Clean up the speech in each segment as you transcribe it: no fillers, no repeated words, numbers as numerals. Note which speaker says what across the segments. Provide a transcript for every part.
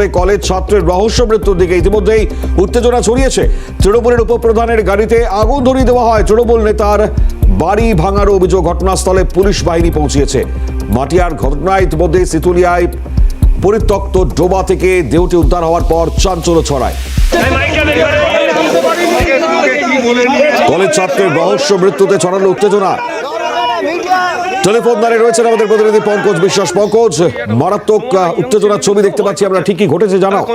Speaker 1: তবে কলেজ ছাত্রের রহস্য মৃত্যুর দিকে ইতিমধ্যেই উত্তেজনা ছড়িয়েছে। তৃণমূলের উপপ্রধানের গাড়িতে আগুন ধরিয়ে দেওয়া হয়। তৃণমূল নেতার বাড়ি ভাঙার অভিযোগ, ঘটনাস্থলে পুলিশ বাহিনী পৌঁছেছে। মাটিয়ার ঘটনায় ইতিমধ্যে সিতুলিয়ায় পরিত্যক্ত ডোবা থেকে দেহটি উদ্ধার হওয়ার পর চাঞ্চল্য ছড়ায়। কলেজ ছাত্রের রহস্য মৃত্যুতে ছড়ালো উত্তেজনা। টেলিফোন দাঁড়িয়ে রয়েছেন আমাদের প্রতিনিধি পঙ্কজ বিশ্বাস। পঙ্কজ, মারাত্মক উত্তেজনার ছবি দেখতে পাচ্ছি আমরা, ঠিক কি ঘটেছে জানাও।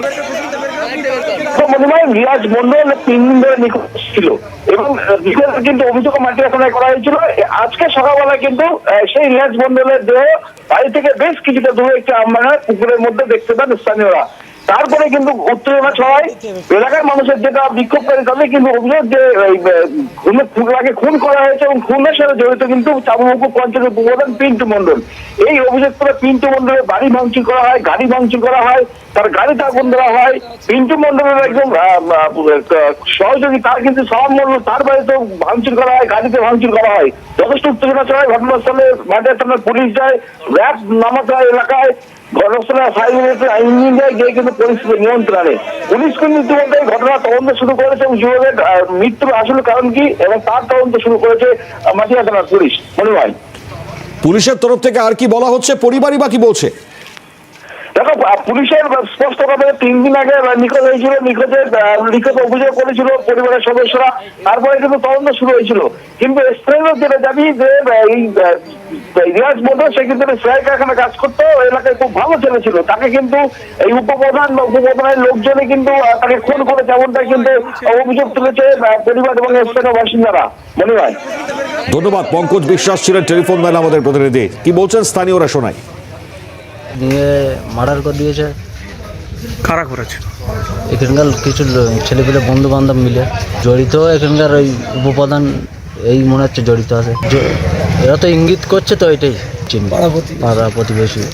Speaker 2: রিয়াজ মন্ডল 3 দিন ধরে নিখোঁজ ছিল এবং কিন্তু অভিযোগ মাটিয়া থানায় করা হয়েছিল। আজকে সকালবেলা কিন্তু সেই রিয়াজ মন্ডলের দেহ বাড়ি থেকে বেশ কিছুটা দূরে একটি আমবাগান পুকুরের মধ্যে দেখতে পান স্থানীয়রা। তারপরে কিন্তু উত্তেজনা ছড়ায় এলাকার মানুষের, যেটা বিক্ষোভকারী তাদের কিন্তু অভিযোগ যে খুন করা হয়েছে এবং খুনের সাথে জড়িত কিন্তু চাবুকপুর পঞ্চায়েতের উপপ্রধান পিন্টু মন্ডল। এই অভিযোগ করে পিন্টু মন্ডলের বাড়ি ভাঙচুর করা হয়, গাড়ি ভাঙচুর করা হয়, তার গাড়িতে আগুন দেওয়া হয়। পিন্টু মন্ডলের একদম সহযোগী তার কিন্তু সব মন্ডল, তার বাড়িতেও ভাঙচুর করা হয়, গাড়িতে ভাঙচুর করা হয়। যথেষ্ট উত্তেজনা ছড়ায়। ঘটনাস্থলে মাটিয়া থানার পুলিশ যায়, র্যাব নামাতে হয় এলাকায়। ঘটনাস্থলে ইঞ্জিন যায় গিয়ে কিন্তু পরিস্থিতি নিয়ন্ত্রণে। পুলিশ কিন্তু ইতিমধ্যে ঘটনা তদন্ত শুরু করেছে এবং যুবকের মৃত্যুর আসল কারণ কি এবং তার তদন্ত শুরু করেছে মাটিয়া থানার পুলিশ। মনে হয়
Speaker 1: পুলিশের তরফ থেকে আর কি বলা হচ্ছে, পরিবারই বা কি বলছে?
Speaker 2: দেখো, পুলিশের স্পষ্ট কথা, 3 দিন আগে নিখোঁজ হয়েছিল, নিখোঁজ অভিযোগ করেছিল পরিবারের সদস্যরা। তারপরে কিন্তু তদন্ত শুরু হয়েছিল। কিন্তু স্থানীয় যেটা জানি যে এই রিয়াজ মন্ডল সে কিন্তু সেলাই কারখানা কাজ করতো, এলাকায় খুব ভালো ছেলে ছিল। তাকে কিন্তু এই উপপ্রধানের লোকজনে কিন্তু তাকে খুন করেছে, এমনটা কিন্তু অভিযোগ তুলেছে পরিবার এবং স্থানীয় বাসিন্দারা। মনে হয়।
Speaker 1: ধন্যবাদ। পঙ্কজ বিশ্বাস ছিলেন টেলিফোন লাইনে আমাদের প্রতিনিধি। কি বলছেন স্থানীয়রা শোনায়।
Speaker 3: নিয়ে মার্ডার করে দিয়েছে।
Speaker 4: কারা করেছে?
Speaker 3: এখানকার কিছু ছেলেপেলে বন্ধু বান্ধব মিলে জড়িত। এখানকার ওই উপপ্রধান এই মনে হচ্ছে জড়িত আছে। এরা তো ইঙ্গিত করছে, তো এটাই চিনবে পাড়া প্রতিবেশী।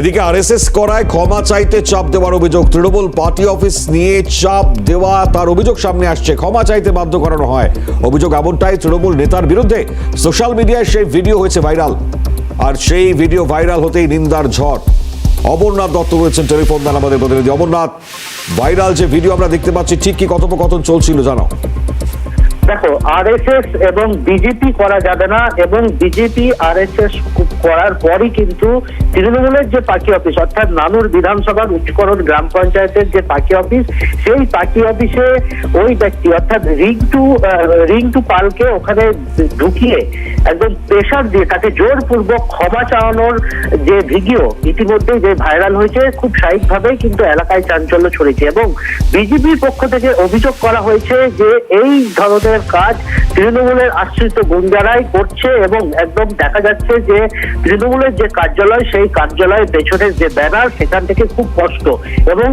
Speaker 1: এদিকে আরএসএস করায় ক্ষমা চাইতে চাপ দেওয়ার অভিযোগ। তৃণমূল পার্টি অফিস নিয়ে চাপ দেওয়া তার অভিযোগ সামনে আসছে। ক্ষমা চাইতে বাধ্য করানো হয়, অভিযোগ এমনটাই তৃণমূল নেতার বিরুদ্ধে। সোশ্যাল মিডিয়ায় সেই ভিডিও হয়েছে ভাইরাল, আর সেই ভিডিও ভাইরাল হতেই নিন্দার ঝড়। অমরনাথ দত্ত রয়েছেন টেলিফোন দান আমাদের প্রতিনিধি। অমরনাথ, ভাইরাল যে ভিডিও আমরা দেখতে পাচ্ছি, ঠিক কি কথোপকথন চলছিল জানাও।
Speaker 2: দেখো, আরএসএস এবং বিজেপি করা যাবে না এবং বিজেপি আরএসএস করার পরই কিন্তু তৃণমূলের যে পার্টি অফিস, অর্থাৎ নানুর বিধানসভার উচ্চকরণ গ্রাম পঞ্চায়েতের যে পার্টি অফিস, সেই পার্টি অফিসে ওই ব্যক্তি অর্থাৎ রিংটু পালকে ওখানে ঢুকিয়ে একদম প্রেশার দিয়ে তাকে জোরপূর্বক ক্ষমা চাওয়ানোর যে ভিডিও ইতিমধ্যে যে ভাইরাল হয়েছে, খুব স্বাভাবিকভাবেই কিন্তু এলাকায় চাঞ্চল্য ছড়িয়েছে এবং বিজেপির পক্ষ থেকে অভিযোগ করা হয়েছে যে এই ধরনের কাজ তৃণমূলের আশ্রিত গুন্ডারাই করছে এবং একদম দেখা যাচ্ছে যে তৃণমূলের যে কার্যালয়, সেই কার্যালয়ের পেছনের যে ব্যানার, সেখান থেকে খুব কষ্ট এবং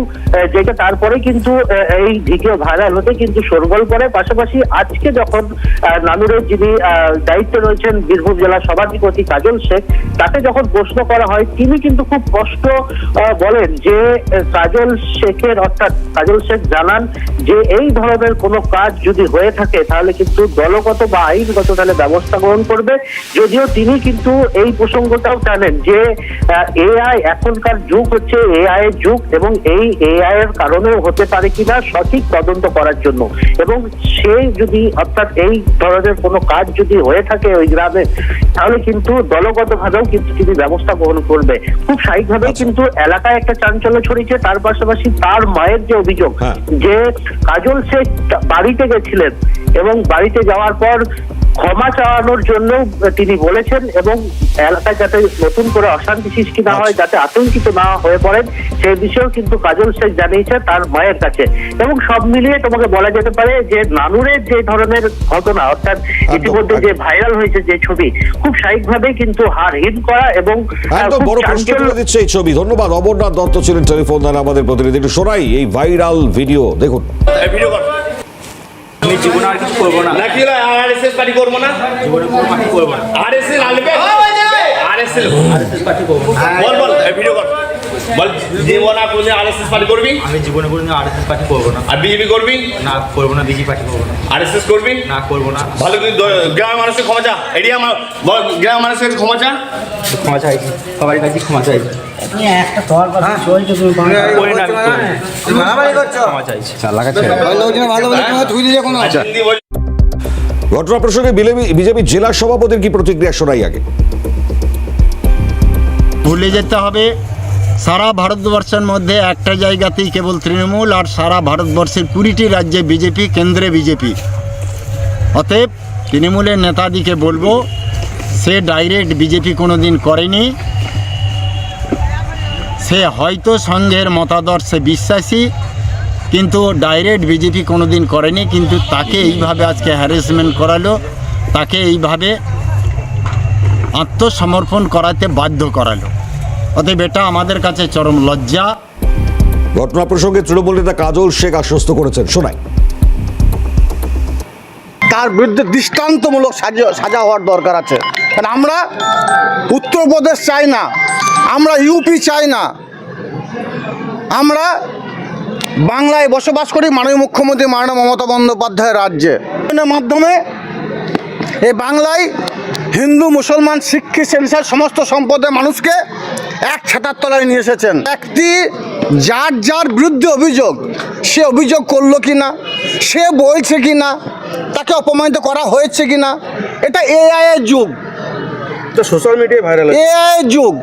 Speaker 2: যেটা তারপরে কিন্তু এই ভিডিও ভাইরাল হতে কিন্তু শোরগোল করে। পাশাপাশি আজকে যখন নানুরের যিনি দায়িত্বে রয়েছেন বীরভূম জেলার সভাধিপতি কাজল শেখ, তাকে যখন প্রশ্ন করা হয়, তিনি কিন্তু খুব কষ্ট বলেন যে কাজল শেখ জানান যে এই ধরনের কোনো কাজ যদি হয়ে থাকে তাহলে কিন্তু দলগত বা আইনগত তাহলে ব্যবস্থা গ্রহণ করবে। যদিও তিনি কিন্তু এই প্রসঙ্গটাও টানেন যে এআই, এখনকার যুগ হচ্ছে এআই এর যুগ এবং এই এআই এর কারণেও হতে পারে কিনা সঠিক তদন্ত করার জন্য, এবং সে যদি অর্থাৎ এই ধরনের কোনো কাজ যদি হয়ে থাকে ওই গ্রামে, তাহলে কিন্তু দলগত ভাবেও কিন্তু তিনি ব্যবস্থা গ্রহণ করবে। খুব স্বাভাবিকভাবেই কিন্তু এলাকায় একটা চাঞ্চল্য ছড়িয়েছে। তার পাশাপাশি তার মায়ের যে অভিযোগ যে কাজল শেখ বাড়িতে গেছিলেন এবং বাড়িতে যাওয়ার পর ক্ষমা চাওয়ানোর জন্য তিনি বলেছেন এবং এলাকায় যাতে নতুন করে অশান্তি সৃষ্টি না হয়, যাতে আতঙ্কিত না হয়ে পড়েন, সেই বিষয়েও কিন্তু কাজল শেখ জানিয়েছে তার মায়ের কাছে। এবং সব মিলিয়ে তোমাকে বলা যেতে পারে যে নানুরের যে ধরনের ঘটনা, অর্থাৎ ইতিমধ্যে যে ভাইরাল হয়েছে যে ছবি, খুব স্বাভাবিকভাবেই কিন্তু হারহীন করা এবং
Speaker 1: বড় প্রশ্ন তুলে দিচ্ছে এই ছবি। ধন্যবাদ। অমরনাথ দত্ত ছিলেন টেলিফোন দান আমাদের প্রতিনিধি। একটু শোনাই এই ভাইরাল ভিডিও, দেখুন।
Speaker 4: আমি জীবনে আর কিছু করবো না,
Speaker 5: নাকি আরএসএস পার্টি করবো না,
Speaker 4: জীবনে কোনো পার্টি করবো না।
Speaker 5: আরএসএস আনবে, আরএসএস বল বল ভিডিও কর বল জীবন আর কোনদিন আরএসএস পার্টি করবি?
Speaker 6: আমি জীবনে কোনোদিন আরএসএস পার্টি করবো না।
Speaker 5: আর বিজেপি করবি?
Speaker 6: না করবো না, বিজেপি পার্টি করবো না।
Speaker 5: আরএসএস করবি?
Speaker 6: না করবো না।
Speaker 5: ভালো করে গ্রামের মানুষের ক্ষমা চা, এরিয়া গ্রামের মানুষের কাছে ক্ষমা চা।
Speaker 6: ক্ষমা চাইছি, সবারই কাছে ক্ষমা চাইছি। করি না, ক্ষমা চাইছি।
Speaker 5: আচ্ছা হিন্দি বল।
Speaker 1: ঘটনা প্রসঙ্গে বিজেপি জেলা সভাপতির কি প্রতিক্রিয়া শোনাই আগে।
Speaker 7: ভুলে যেতে হবে সারা ভারতবর্ষের মধ্যে একটা জায়গাতেই কেবল তৃণমূল, আর সারা ভারতবর্ষের 20টি রাজ্যে বিজেপি, কেন্দ্রে বিজেপি। অতএব তৃণমূলের নেতাদিকে বলবো, সে ডাইরেক্ট বিজেপি কোনো দিন করেনি। সে হয়তো সংঘের মতাদর্শে বিশ্বাসী, কিন্তু ডাইরেক্ট বিজেপি কোনো দিন করেনি। কিন্তু তাকে এইভাবে আজকে হ্যারাসমেন্ট করালো, তাকে এইভাবে আত্মসমর্পণ করাতে বাধ্য করালো। অতএব এটা আমাদের কাছে চরম লজ্জা।
Speaker 1: ঘটনা প্রসঙ্গে তৃণমূল নেতা কাজল শেখ আশ্বস্ত করেছেন, শোনাই।
Speaker 8: তার বিরুদ্ধে দৃষ্টান্তমূলক সাজা হওয়ার দরকার আছে। কারণ আমরা উত্তরপ্রদেশ চাই না, আমরা ইউপি চাই না, আমরা বাংলায় বসবাস করি মাননীয় মুখ্যমন্ত্রী মাননীয় মমতা বন্দ্যোপাধ্যায়ের রাজ্যে। এর মাধ্যমে এই বাংলায় হিন্দু, মুসলমান, শিখ, খ্রিস্টান সমস্ত সম্প্রদায়ের মানুষকে এক ছাতার তলায় নিয়ে এসেছেন। ব্যক্তি যার যার বিরুদ্ধে অভিযোগ, সে অভিযোগ করলো কি না, সে বলছে কি না, তাকে অপমানিত করা হয়েছে কি না, এটা এআই এর যুগ,
Speaker 6: সোশ্যাল মিডিয়ায় ভাইরাল
Speaker 8: এআই এর যুগ।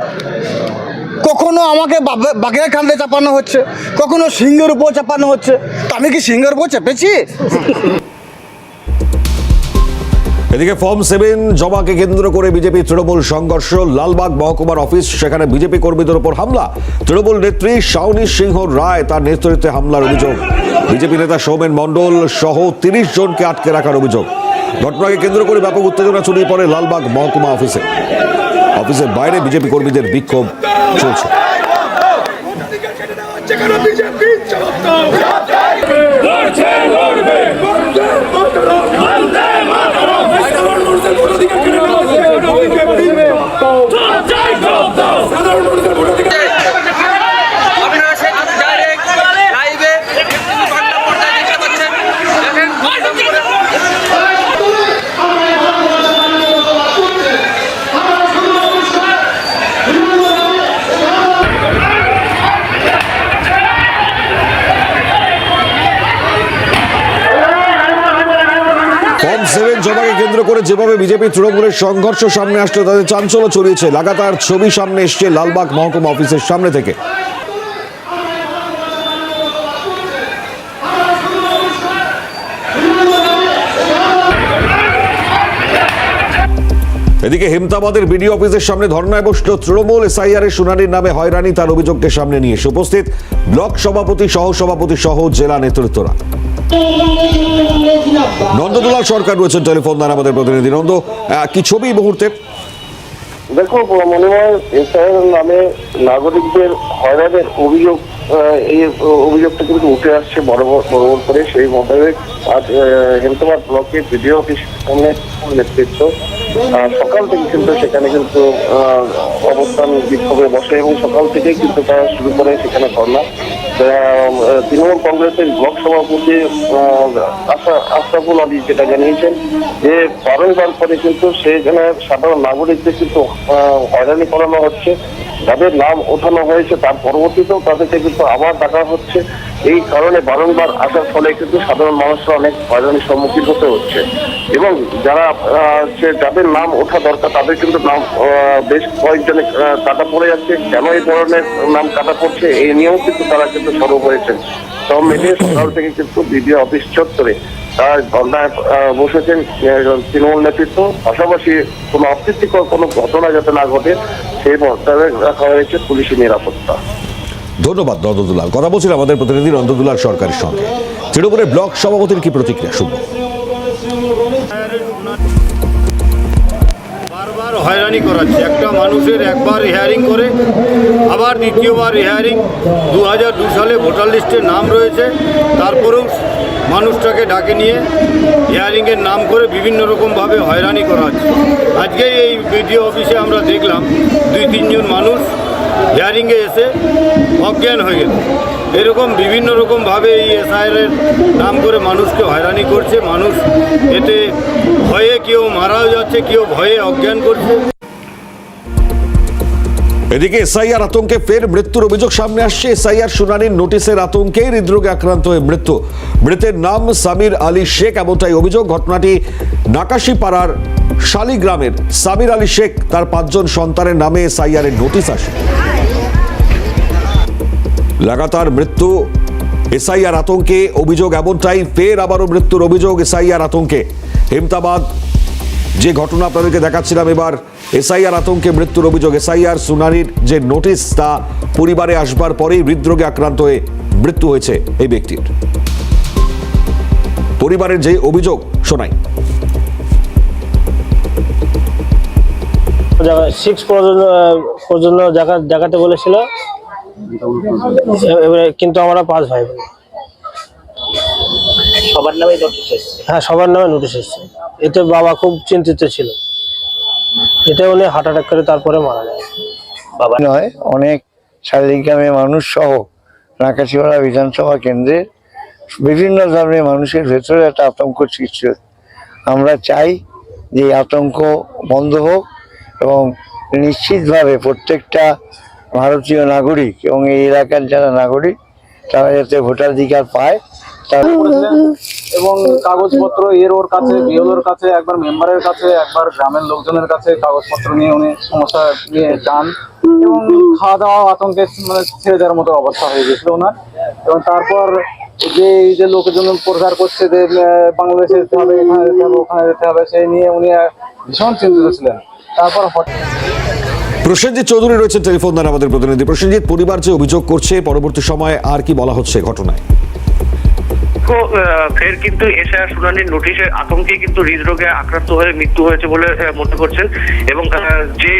Speaker 8: কখনো আমাকে বাঘের কান্দে চাপানো হচ্ছে, কখনো সিংহের উপর চাপানো হচ্ছে। তো আমি কি সিংহের উপর চেপেছি?
Speaker 1: এদিকে ফর্ম 7 জমাকে কেন্দ্র করে বিজেপি তৃণমূল সংঘর্ষ। লালবাগ মহকুমার অফিস, সেখানে বিজেপি কর্মীদের উপর হামলা। তৃণমূল নেত্রী শাওনী সিংহ রায় তার নেতৃত্বে হামলার অভিযোগ। বিজেপি নেতা সৌমেন মণ্ডল সহ 30 জনকে আটকে রাখার অভিযোগ। ঘটনাকে কেন্দ্র করে ব্যাপক উত্তেজনা ছড়িয়ে পড়ে লালবাগ মহকুমা অফিসে। অফিসের বাইরে বিজেপি কর্মীদের বিক্ষোভ চলছে। ফর্ম 7 জমাকে কেন্দ্র করে যেভাবে বিজেপি তৃণমূলের সংঘর্ষ সামনে আসলো, তাদের চাঞ্চল্য ছড়িয়েছে। লাগাতার ছবি সামনে এসছে লালবাগ মহকুমা অফিসের সামনে থেকে। এদিকে হেমতাবাদের বিডিও অফিসের সামনে ধর্নায় বসল তৃণমূল। এসআইআর এর শুনানির নামে হয়রানি, তার অভিযোগকে সামনে নিয়ে এসে উপস্থিত ব্লক সভাপতি, সহসভাপতি সহ জেলা নেতৃত্বরা। নন্দদুলাল সরকার রয়েছেন টেলিফোন দ্বারা, আমাদের প্রতিনিধি। নন্দ, কি ছবি এই মুহূর্তে?
Speaker 2: দেখো, মনে হয় এসআইআর নামে নাগরিকদের হয়রানির অভিযোগ, এই অভিযোগটা কিন্তু উঠে আসছে বড় করে। সেই মোতাবেক আজ হেমতাবাদ ব্লকের বিডিও অফিস সামনে নেতৃত্ব সকাল থেকে কিন্তু সেখানে কিন্তু অবস্থান বিক্ষোভে বসে এবং সকাল থেকেই কিন্তু তারা শুরু করে সেখানে ধর্ণা। তৃণমূল কংগ্রেসের ব্লক সভাপতি আশরাফুল আলী যেটা জানিয়েছেন যে বারংবার করে কিন্তু সেখানে সাধারণ নাগরিকদের কিন্তু হয়রানি করানো হচ্ছে। যাদের নাম ওঠানো হয়েছে তার পরবর্তীতেও তাদেরকে কিন্তু আবার ডাকা হচ্ছে। এই কারণে বারংবার আসার ফলে কিন্তু সাধারণ মানুষরা অনেক হয়রানির সম্মুখীন হতে হচ্ছে এবং যাদের নাম ওঠা দরকার তাদের কিন্তু নাম বেশ কয়েকজনে কাটা পড়ে যাচ্ছে। কেন এই ধরনের নাম কাটা পড়ছে এই নিয়েও কিন্তু তারা কিন্তু সরব হয়েছেন। সব মিলিয়ে সকাল থেকে কিন্তু বিডিও অফিস চত্বরে তারা ধর্নায় বসেছেন তৃণমূল নেতৃত্ব। পাশাপাশি কোনো অপ্রীতিকর কোনো ঘটনা যাতে না ঘটে সেই মোতাবেক রাখা হয়েছে পুলিশি নিরাপত্তা।
Speaker 1: ধন্যবাদ নন্দদুলাল। কথা বলছিলেন আমাদের প্রতিনিধি নন্দদুলাল সরকারের সঙ্গে। তৃণমূলের ব্লক সভাপতির কি প্রতিক্রিয়া শুনব।
Speaker 9: বারবার হয়রানি করাচ্ছে। একটা মানুষের একবার হিয়ারিং করে আবার দ্বিতীয়বার হিয়ারিং। 2002 সালে ভোটার লিস্টে নাম রয়েছে, তারপরেও মানুষটাকে ডাকে নিয়ে হিয়ারিংয়ের নাম করে বিভিন্ন রকমভাবে হয়রানি করা হচ্ছে। আজকে এই বিডিও অফিসে আমরা দেখলাম 2-3 জন মানুষ হিয়ারিংয়ে এসে অজ্ঞান হয়ে গেল। এরকম বিভিন্ন রকমভাবে এই এসআইআরের নাম করে মানুষকে হয়রানি করছে। মানুষ এতে ভয়ে কেউ মারাও যাচ্ছে, কেউ ভয়ে অজ্ঞান করছে।
Speaker 1: এদিকে এসআইআর আতঙ্কে ফের মৃত্যুর অভিযোগ সামনে আসছে। এসআইআর শুনানির নোটিশের আতঙ্কে হৃদরোগে আক্রান্ত হয়ে মৃত্যু। মৃতের নাম সামির আলী শেখ, এমনটাই অভিযোগ। ঘটনাটি নাকাশিপাড়ার শালিগ্রামের। সামির আলী শেখ তার 5 জন সন্তানের নামে এসআইআর এর নোটিশ আসে। লাগাতার মৃত্যু, এসআইআর আতঙ্কে অভিযোগ এমনটাই। ফের আবারও মৃত্যুর অভিযোগ এসআইআর আতঙ্কে। হেমতাবাদ যে ঘটনা আপনাদেরকে দেখাচ্ছিলাম, এবার এসআইআর আতঙ্কে মৃত্যুর অভিযোগ। এসআইআর শুনানির যে নোটিশ তা পরিবারে আসবার পরেই হৃদরোগে আক্রান্ত হয়ে মৃত্যু হয়েছে এই ব্যক্তির। পরিবারের যে অভিযোগ শোনাই।
Speaker 10: 6 পর্যন্ত দেখাতে বলেছিল, এবারে কিন্তু আমরা 5 ভাই বোন।
Speaker 5: সবার নামে নোটিশ এসেছে।
Speaker 10: হ্যাঁ, সবার নামে নোটিশ এসেছে। এতে বাবা খুব চিন্তিত ছিল। এটা উনি হার্ট অ্যাটাক করে তারপরে মারা যায়।
Speaker 5: বাবা
Speaker 11: নয়, অনেক শালিগ্রামের মানুষ সহ নাকাশিপাড়া বিধানসভা কেন্দ্রের বিভিন্ন ধরনের মানুষের ভেতরে একটা আতঙ্ক সৃষ্টি হচ্ছে। আমরা চাই যে এই আতঙ্ক বন্ধ হোক এবং নিশ্চিতভাবে প্রত্যেকটা ভারতীয় নাগরিক এবং এই এলাকার যারা নাগরিক তারা যাতে ভোটাধিকার পায়।
Speaker 6: এবং কাগজপত্র ওর কাছে, বিএলওর কাছে, একবার মেম্বারের কাছে, একবার গ্রামের লোকজনের কাছে কাগজপত্র নিয়ে উনি সমস্যা নিয়ে যান এবং খাওয়া দাওয়া আতঙ্কে মানে ছেড়ে দেওয়ার মতো অবস্থা হয়ে গেছিল ওনার। এবং তারপর এই যে লোকজন প্রচার করছে যে বাংলাদেশে যেতে হবে, এখানে যেতে হবে, ওখানে যেতে হবে, সেই নিয়ে উনি ভীষণ চিন্তিত ছিলেন। তারপর
Speaker 1: প্রসেনজিৎ চৌধুরী রয়েছে টেলিফোন দ্বারা আমাদের প্রতিনিধি। প্রসেনজিৎ, পরিবার যে অভিযোগ করছে, পরবর্তী সময়ে আর কি বলা হচ্ছে ঘটনায়?
Speaker 2: ফের কিন্তু এসআইআর শুনানির নোটিশের আতঙ্কে কিন্তু হৃদরোগে আক্রান্ত হয়ে মৃত্যু হয়েছে বলে মনে করছেন। এবং যে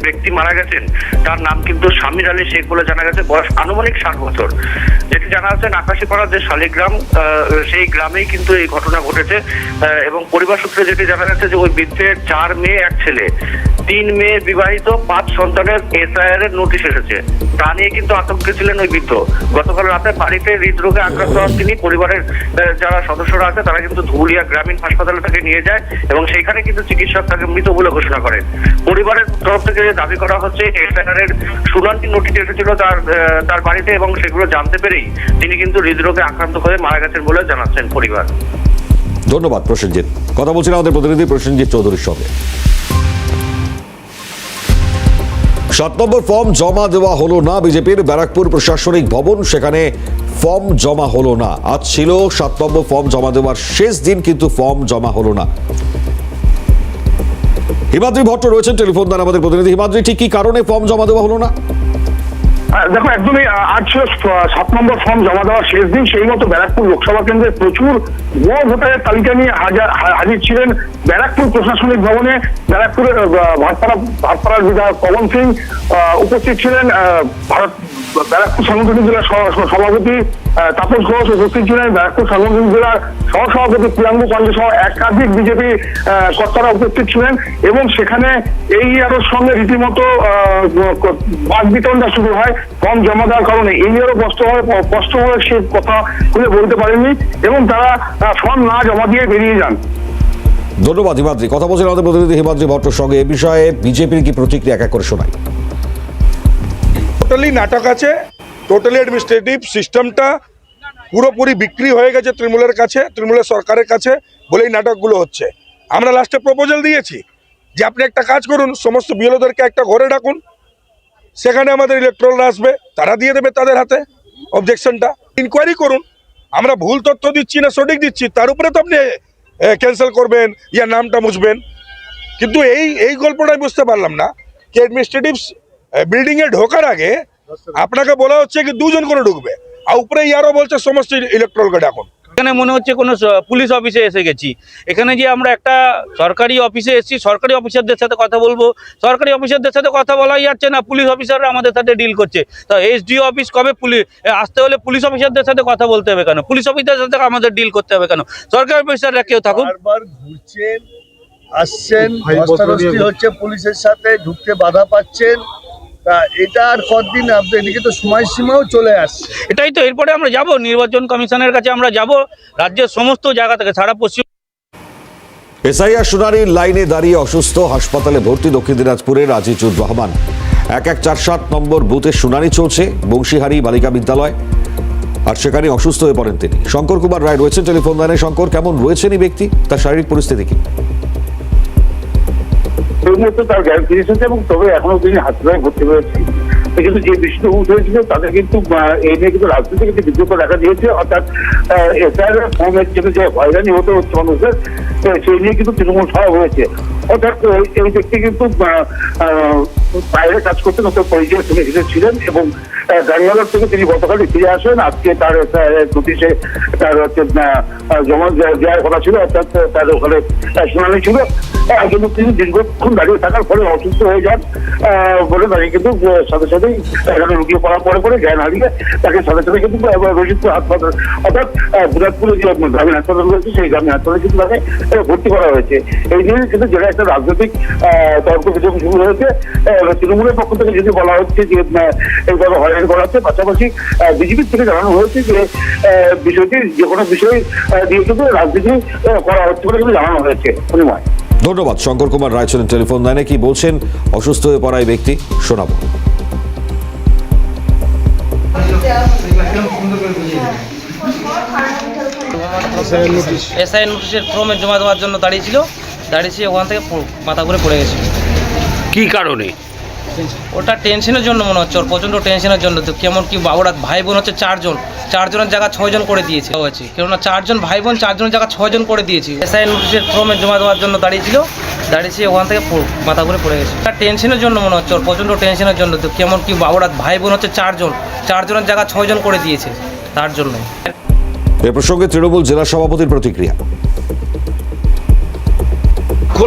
Speaker 2: ব্যক্তি মারা গেছেন তার নাম কিন্তু সামির আলী শেখ বলে জানা গেছে। বয়স আনুমানিক 60 বছর। যেটি জানা যাচ্ছে নাকাশিপাড়ার যে শালিগ্রাম, সেই গ্রামেই কিন্তু এই ঘটনা ঘটেছে। এবং পরিবার সূত্রে যেটি জানা যাচ্ছে যে ওই বৃদ্ধের 4 মেয়ে 1 ছেলে, 3 মেয়ে বিবাহিত, 5 সন্তানের এসআইআর এর নোটিশ এসেছে। তা নিয়ে কিন্তু আতঙ্কে ছিলেন ওই বৃদ্ধ। গতকাল রাতে বাড়িতে হৃদরোগে আক্রান্ত হন তিনি। পরিবারের যারা সদস্যরা আছে তারা কিন্তু ধুলিয়া গ্রামীণ হাসপাতালে তাকে নিয়ে যায় এবং সেখানে কিন্তু চিকিৎসক তাকে মৃত বলে ঘোষণা করেন। পরিবারের তরফ থেকে দাবি করা হচ্ছে এসআইআর এর শুনানি নোটিশ এসেছিল তার বাড়িতে এবং সেগুলো জানতে পেরেই তিনি কিন্তু হৃদরোগে আক্রান্ত হয়ে মারা গেছেন বলে জানাচ্ছেন পরিবার।
Speaker 1: ধন্যবাদ প্রসেনজিৎ। কথা বলছিলেন আমাদের প্রতিনিধি প্রসেনজিৎ চৌধুরীর সঙ্গে। 7 নম্বর ফর্ম জমা দেওয়া হলো না বিজেপির। ব্যারাকপুর প্রশাসনিক ভবন, সেখানে ফর্ম জমা হলো না। আজ ছিল 7 নম্বর ফর্ম জমা দেওয়ার শেষ দিন, কিন্তু ফর্ম জমা হলো না। হিমাদ্রি ভট্ট রয়েছেন টেলিফোন দ্বারা আমাদের প্রতিনিধি। হিমাদ্রি, ঠিক কি কারণে ফর্ম জমা দেওয়া হলো না?
Speaker 2: দেখো, একদমই আজ ছিল 7 নম্বর ফর্ম জমা দেওয়ার শেষ দিন। সেই মতো ব্যারাকপুর লোকসভা কেন্দ্রে প্রচুর ভুয়ো ভোটারের তালিকা নিয়ে হাজির ছিলেন ব্যারাকপুর প্রশাসনিক ভবনে। ব্যারাকপুরের ভাটপাড়ার বিধায়ক পবন সিং উপস্থিত ছিলেন। ব্যারাকপুর সাংগঠনিক জেলার সভাপতি তাপস ঘোষ উপস্থিত ছিলেন। ব্যারাকপুর সাংগঠনিক জেলার সহসভাপতি প্রিয়াঙ্গু পান্ডে সহ একাধিক বিজেপি কর্তারা উপস্থিত ছিলেন। এবং সেখানে এই আরোর সঙ্গে রীতিমতো বাকবিতণ্ডা শুরু হয় ফর্ম জমা দেওয়ার কারণে। এই আরও স্পষ্টভাবে সে কথা খুলে বলতে পারেননি এবং তারা ফর্ম না জমা দিয়ে বেরিয়ে যান।
Speaker 1: ধন্যবাদ হিমাদ্রি। কথা বলছিলেন আমাদের প্রতিনিধি হিমাদ্রি ভট্টর সঙ্গে। এ বিষয়ে বিজেপির কি প্রতিক্রিয়া এক এক করে শোনাই।
Speaker 9: টোটালি নাটক আছে। টোটালি অ্যাডমিনিস্ট্রেটিভ সিস্টেমটা পুরোপুরি বিক্রি হয়ে গেছে তৃণমূলের কাছে, তৃণমূলের সরকারের কাছে বলেই নাটকগুলো হচ্ছে। আমরা লাস্টে প্রপোজাল দিয়েছি যে আপনি একটা কাজ করুন, সমস্ত বিএলওদেরকে একটা ঘরে ডাকুন, সেখানে আমাদের ইলেকট্রালরা আসবে, তারা দিয়ে দেবে তাদের হাতে অবজেকশনটা। ইনকোয়ারি করুন, আমরা ভুল তথ্য দিচ্ছি না সঠিক দিচ্ছি তার উপরে তো আপনি ক্যান্সেল করবেন ইয়া নামটা মুছবেন। কিন্তু এই গল্পটাই বুঝতে পারলাম না যে অ্যাডমিনিস্ট্রেটিভ বিল্ডিংয়ে ঢোকার আগে আপনাকে বলা হচ্ছে কি 2 জন করে ঢুকবে, আর উপরে ইয়ারও বলছে সমস্ত ইলেকট্রালকে ডাকুন।
Speaker 5: এখানে মনে হচ্ছে কোনো পুলিশ অফিসে এসে গেছি। এখানে যে আমরা একটা সরকারি অফিসে এসেছি, সরকারি অফিসারদের সাথে কথা বলবো, সরকারি অফিসারদের সাথে কথা বলাই যাচ্ছে না, পুলিশ অফিসাররা আমাদের সাথে ডিল করছে। তা এসডিও অফিস কবে আসতে হলে পুলিশ অফিসারদের সাথে কথা বলতে হবে কেন? পুলিশ অফিসারদের সাথে আমাদের ডিল করতে হবে কেন? সরকারি অফিসাররা কেউ থাকুক।
Speaker 11: বারবার ঘুরছেন, আসছেন, ধস্তাধস্তি হচ্ছে পুলিশের সাথে, ঢুকতে বাধা পাচ্ছেন। তা এটা আর কতদিন? আপনি এদিকে তো সময়সীমাও চলে আসছে।
Speaker 5: এটাই তো, এরপরে আমরা যাব নির্বাচন কমিশনের কাছে, আমরা যাব রাজ্যের সমস্ত জায়গা থেকে, সারা পশ্চিম।
Speaker 1: এসআইআর শুনানির লাইনে দাঁড়িয়ে অসুস্থ, হাসপাতালে ভর্তি দক্ষিণ দিনাজপুরের আজিজুর রহমান। 1147 নম্বর বুথে শুনানি চলছে বংশীহারি বালিকা বিদ্যালয়, আর সেখানে অসুস্থ হয়ে পড়েন তিনি। শঙ্কর কুমার রায় রয়েছেন টেলিফোন লাইনে। শঙ্কর, কেমন রয়েছেন এই ব্যক্তি? তার শারীরিক পরিস্থিতি কি?
Speaker 2: এই মুহূর্তে তার জ্ঞান ফিরেছে এবং তবে এখনো তিনি হাসপাতালে ভর্তি রয়েছে। কিন্তু যে বিষয়টা উঠেছিল তাদের কিন্তু এই নিয়ে কিন্তু রাজনীতি কিন্তু বিদ্রুপ দেখা দিয়েছে, অর্থাৎ এসআইআর ফর্মের জন্য যে হয়রানি হতে হচ্ছে মানুষের, সেই নিয়ে কিন্তু তৃণমূল সভা হয়েছে। অর্থাৎ এই ব্যক্তি কিন্তু বাইরে কাজ করতেন, অর্থাৎ পরিচয় থেকে এসেছিলেন এবং ব্যাঙ্গালোর থেকে তিনি গতকালই ফিরে আসেন। আজকে তার নোটিশে তার হচ্ছে জমা দেওয়ার কথা ছিল, অর্থাৎ তার ওখানে শুনানি ছিল। কিন্তু তিনি দীর্ঘক্ষণ দাঁড়িয়ে থাকার ফলে অসুস্থ হয়ে যান বলে দাঁড়িয়ে কিন্তু সাথে সাথেই এখানে রুগী পড়ার পরে জ্ঞান হারিয়ে তাকে সাথে সাথে কিন্তু রশিদপুর হাসপাতাল, অর্থাৎ দিনাজপুরে যে গ্রামীণ হাসপাতাল রয়েছে সেই গ্রামীণ হাসপাতালে কিন্তু তাকে ভর্তি করা হয়েছে। এই নিয়ে কিন্তু যেটা একটা রাজনৈতিক তর্ক বিতর্ক শুরু হয়েছে। তৃণমূলের পক্ষ থেকে যদি বলা হচ্ছে যে এইভাবে হয়রানি করা হচ্ছে, পাশাপাশি বিজেপির থেকে জানানো হয়েছে যে বিষয়টি যে কোনো বিষয় দিয়ে কিন্তু রাজনীতি করা হচ্ছে বলে কিন্তু জানানো হয়েছে। ধন্যবাদ।
Speaker 1: ধন্যবাদ। শঙ্কর কুমার রায় ছিলেন টেলিফোন লাইনে। কি বলছেন অসুস্থ হয়ে পড়া এই ব্যক্তি, শোনাবো।
Speaker 3: এসআই নোটিশের ফর্মে জমা দেওয়ার জন্য দাঁড়িয়েছিল, ওখান থেকে মাথা ঘুরে পড়ে গেছে।
Speaker 5: কি কারণে?
Speaker 3: ওটা টেনশনের জন্য মনে হচ্ছে, ওর প্রচণ্ড টেনশনের জন্য। তো কেমন কি ওরা ভাই বোন হচ্ছে চারজনের জায়গা 6 জন করে দিয়েছে হয়েছে, কেননা 4 জন ভাই বোন, 4 জনের জায়গা 6 জন করে দিয়েছি। এসআই নোটিশের ফর্মে জমা দেওয়ার জন্য দাঁড়িয়েছিল, ওখান থেকে মাথা ঘুরে পড়ে গেছে। ওটা টেনশনের জন্য মনে হচ্ছে, ওর প্রচণ্ড টেনশনের জন্য। তো কেমন কি ওরা ভাই বোন হচ্ছে 4 জনের জায়গা 6 জন করে দিয়েছে, তার জন্য।
Speaker 1: এ প্রসঙ্গে তৃণমূল জেলা সভাপতির প্রতিক্রিয়া।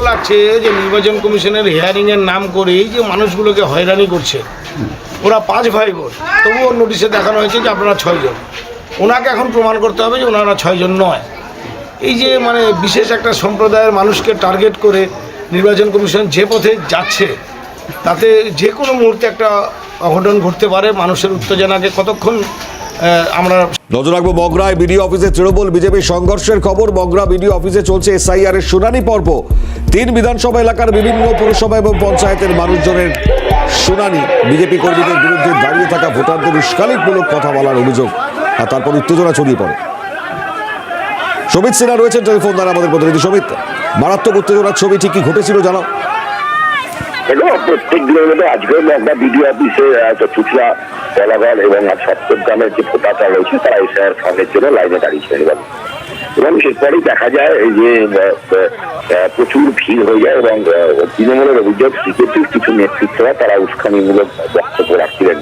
Speaker 11: লাগছে যে নির্বাচন কমিশনের হিয়ারিং এর নাম করেই যে মানুষগুলোকে হয়রানি করছে। ওরা 5 ভাই বোন, তবুও নোটিশে দেখানো হয়েছে যে আপনারা 6 জন। ওনাকে এখন প্রমাণ করতে হবে যে ওনারা 6 জন নয়। এই যে মানে বিশেষ একটা সম্প্রদায়ের মানুষকে টার্গেট করে নির্বাচন কমিশন যে পথে যাচ্ছে, তাতে যে কোনো মুহূর্তে একটা অঘটন ঘটতে পারে। মানুষের উত্তেজনাকে কতক্ষণ আমরা
Speaker 1: নজর রাখবো মগরায় বিডিও অফিসে তৃণমূল বিজেপি সংঘর্ষের খবর। মগরা বিডিও অফিসে চলছে এসআইআর এর শুনানি পর্ব। 3 বিধানসভা এলাকার বিভিন্ন পুরসভা এবং পঞ্চায়েতের মানুষজনের শুনানি। বিজেপি কর্মীদের বিরুদ্ধে দাঁড়িয়ে থাকা ভোটারদের উস্কানিমূলক কথা বলার অভিযোগ, আর তারপর উত্তেজনা ছড়িয়ে পড়ে। সমিত সিনহা রয়েছেন টেলিফোন দ্বারা আমাদের প্রতিনিধি। সমিত, মারাত্মক উত্তেজনার ছবি ঠিক কি ঘটেছিল জানাও।
Speaker 2: প্রত্যেক দিনের মধ্যে আজকেও মগরা বিডিও অফিসে চুচড়া, কলাগড় এবং সপ্তগ্রামের যে ভোটাররা রয়েছে তারা এসআইআর ফর্মের জন্য লাইনে দাঁড়িয়েছিলেন এবং এরপরেই দেখা যায় যে প্রচুর ভিড় হয়ে যায় এবং তৃণমূলের অভিযোগ বিজেপির কিছু নেতৃত্বরা তারা উস্কানিমূলক বক্তব্য রাখছিলেন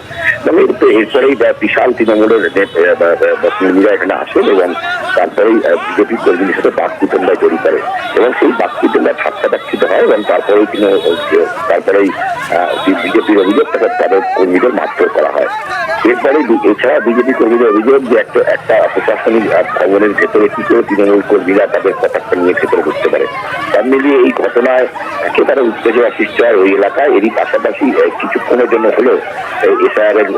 Speaker 2: এবং এরপরেই বিশাল তৃণমূলের কর্মীরা এখানে আসেন এবং তারপরেই বিজেপি কর্মীদের সাথে বাকবিতণ্ডায় জড়িত করে এবং সেই বাকবিতণ্ডায় ঠাট্টাটাচ্ছিত হয় এবং তারপরেই বিজেপির অভিযোগ তাদের কর্মীদের মারধর করা হয়। এরপরে এছাড়া বিজেপি কর্মীদের অভিযোগ যে একটা প্রশাসনিক ভবনের ভেতরে কি করে তৃণমূল কর্মীরা তাদের পতাকা নিয়ে ভেতরে ঢুকতে পারে। সব মিলিয়ে এই ঘটনায় একেবারে উত্তেজনা সৃষ্টি হয় ওই এলাকায়। এরই পাশাপাশি কিছুক্ষণের জন্য হলেও এসআইআর এর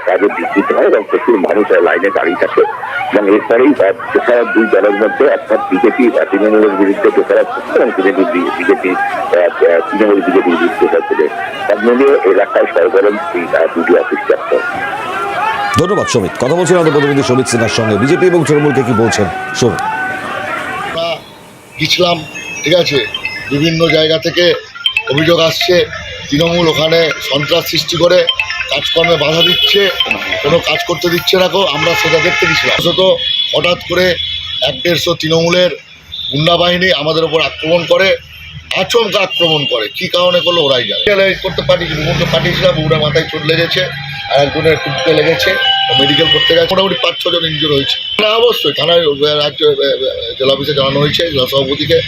Speaker 2: কাজে বিস্তৃত হয় এবং প্রচুর মানুষ লাইনে দাঁড়িয়ে থাকে এবং এরপরেই দোষারোপ 2 দলের মধ্যে, অর্থাৎ বিজেপি তৃণমূলের বিরুদ্ধে দোষারোপ করছে এবং তৃণমূল বিজেপির বিরুদ্ধে হচ্ছে। সব মিলিয়ে এলাকায় সরগরম বিডিও অফিস চত্বর।
Speaker 1: ধন্যবাদ সমিত। কথা বলছিলেন আমাদের প্রতিনিধি সমিত সিনহার সঙ্গে। বিজেপি এবং তৃণমূলকে কি বলছেন শুনুন।
Speaker 11: আমরা গেছিলাম, ঠিক আছে, বিভিন্ন জায়গা থেকে অভিযোগ আসছে তৃণমূল ওখানে সন্ত্রাস সৃষ্টি করে কাজকর্মে বাধা দিচ্ছে, কোনো কাজ করতে দিচ্ছে না। আমরা সেটা দেখতে গেছিলাম। হঠাৎ করে 1-150 তৃণমূলের গুন্ডা বাহিনী আমাদের ওপর আক্রমণ করে, আচমকা আক্রমণ করে। কী কারণে করলো ওরাই জানে। করতে পাঠিয়েছিল, পাঠিয়েছিলাম, ওরা মাথায় চোট লেগেছে,
Speaker 8: আর একজনের টুকতে লেগেছে, মেডিকেল করতে গেছে, মোটামুটি 5-6 জন ইনজুর হয়েছে। অবশ্যই থানায় রাজ্য জেলা অফিসে জানানো হয়েছে, জেলা সভাপতিকে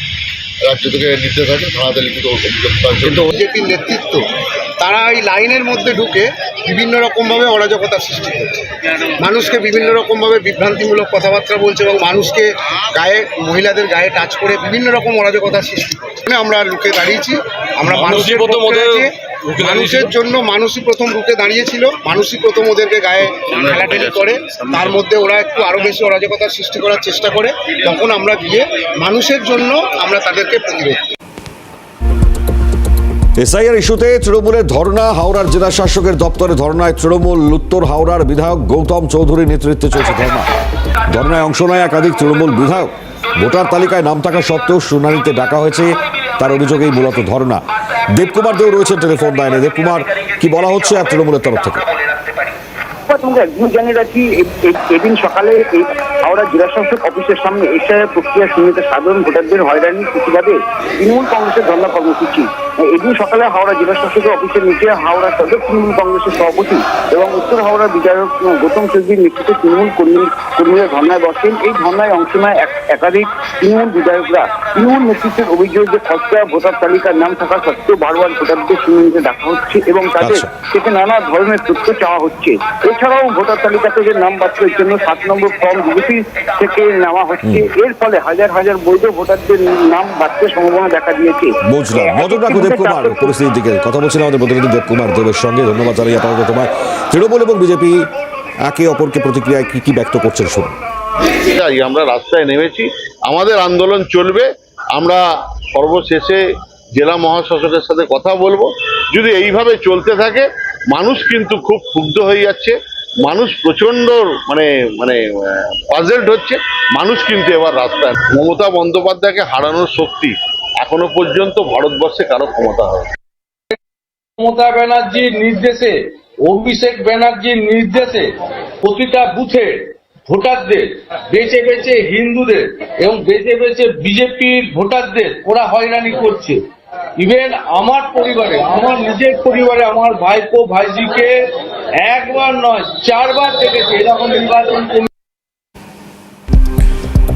Speaker 8: রাজ্য থেকে নির্দেশ আছে থানাতে লিখিত অভিযোগ করার জন্য। কিন্তু বিজেপির নেতৃত্ব তারা এই লাইনের মধ্যে ঢুকে বিভিন্ন রকমভাবে অরাজকতার সৃষ্টি করছে, মানুষকে বিভিন্ন রকমভাবে বিভ্রান্তিমূলক কথাবার্তা বলছে এবং মানুষকে গায়ে, মহিলাদের গায়ে টাচ করে বিভিন্ন রকম অরাজকতার সৃষ্টি করছে। আমরা রুখে দাঁড়িয়েছি, আমরা মানুষের মানুষের জন্য মানুষই প্রথম রুখে দাঁড়িয়েছিল, মানুষই প্রথম ওদেরকে গায়ে ঠেলাঠেলি করে, তার মধ্যে ওরা একটু আরও বেশি অরাজকতার সৃষ্টি করার চেষ্টা করে, তখন আমরা গিয়ে মানুষের জন্য আমরা তাদেরকে প্রতিরোধ করি।
Speaker 1: এসআইআর ইস্যুতে তৃণমূলের ধর্ণা, হাওড়ার জেলা শাসকের দপ্তরে ধর্ণায় তৃণমূল। উত্তর হাওড়ার বিধায়ক গৌতম চৌধুরীর নেতৃত্বে চলছে ধর্ণা। ধর্ণায় অংশ নেয় একাধিক তৃণমূল বিধায়ক। ভোটার তালিকায় নাম থাকা সত্ত্বেও শুনানিতে ডাকা হয়েছে, তার অভিযোগেই মূলত ধর্ণা। দেবকুমার দেও রয়েছেন টেলিফোন লাইনে। দেবকুমার, কি বলা হচ্ছে আর তৃণমূলের তরফ থেকে?
Speaker 2: তোমাকে একদিন জানিয়ে রাখি, এদিন সকালে এই হাওড়া জেলা শাসক অফিসের সামনে এসআইআর প্রক্রিয়া শুরুতে সাধারণ ভোটারদের হয়রানির প্রতিবাদে তৃণমূল কংগ্রেসের ধর্ণা কর্মসূচি। এদিন সকালে হাওড়া জেলা শাসকের অফিসের নিচে হাওড়া সদর তৃণমূল কংগ্রেসের সভাপতি এবং উত্তর হাওড়ার বিধায়ক গৌতম চৌধুরীর নেতৃত্বে তৃণমূল কর্মীরা ধর্ণায় বসেন। এই ধর্ণায় অংশ নেয় একাধিক তৃণমূল বিধায়করা। তৃণমূল নেতৃত্বের অভিযোগ যে খসড়া ভোটার তালিকার নাম থাকা সত্ত্বেও বারবার ভোটারদের শুনানিতে ডাকা হচ্ছে এবং তাদের থেকে নানা ধরনের তথ্য চাওয়া হচ্ছে। এছাড়াও ভোটার তালিকা থেকে নাম বাছাইয়ের জন্য 7 নম্বর ফর্ম বিজেপি থেকে নেওয়া হচ্ছে। এর ফলে হাজার হাজার বৈধ ভোটারদের নাম বাড়তে সম্ভাবনা দেখা দিয়েছে।
Speaker 1: বুঝলাম। নজর রাখো দেবকুমার পরিস্থিতির দিকে। কথা বলছিলাম আমাদের প্রতিনিধি দেবকুমার দেবের সঙ্গে। ধন্যবাদ জানাই আপাতত তোমায়। তৃণমূল এবং বিজেপি একে অপরকে প্রতিক্রিয়ায় কি ব্যক্ত করছেন শুনুন।
Speaker 8: আমরা রাস্তায় নেমেছি, আমাদের আন্দোলন চলবে। আমরা সর্বশেষে জেলা মহাশাসকের সাথে কথা বলবো। যদি এইভাবে চলতে থাকে, মানুষ কিন্তু খুব ক্ষুব্ধ হয়ে যাচ্ছে, মানুষ প্রচন্ড পাজেলড হচ্ছে, মানুষ কিন্তু এবার রাস্তায়। মমতা বন্দ্যোপাধ্যায়কে হারানোর শক্তি এখনো পর্যন্ত ভারতবর্ষে কারো ক্ষমতা হয়।
Speaker 12: মমতা ব্যানার্জির নির্দেশে, অভিষেক ব্যানার্জির নির্দেশে প্রতিটা বুথে ভোটারদের বেছে বেছে হিন্দুদের এবং বেছে বেছে বিজেপির ভোটারদের ওরা হয়রানি করছে। ইভেন আমার পরিবারে, আমার নিজের পরিবারে আমার ভাইপো ভাইজিকে একবার নয় 4 বার দেখেছে এরকম নির্বাচন।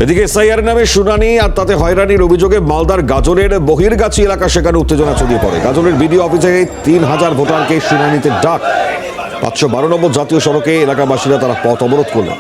Speaker 1: এদিকে এসআইআর নামে শুনানি আর তাতে হয়রানির অভিযোগে মালদার গাজলের বহিরগাছি এলাকা, সেখানে উত্তেজনা ছড়িয়ে পড়ে। গাজলের বিডিও অফিসে 3000 ভোটারকে শুনানিতে ডাক। 512 নম্বর জাতীয় সড়কে এলাকাবাসীরা তারা পথ অবরোধ করলেন।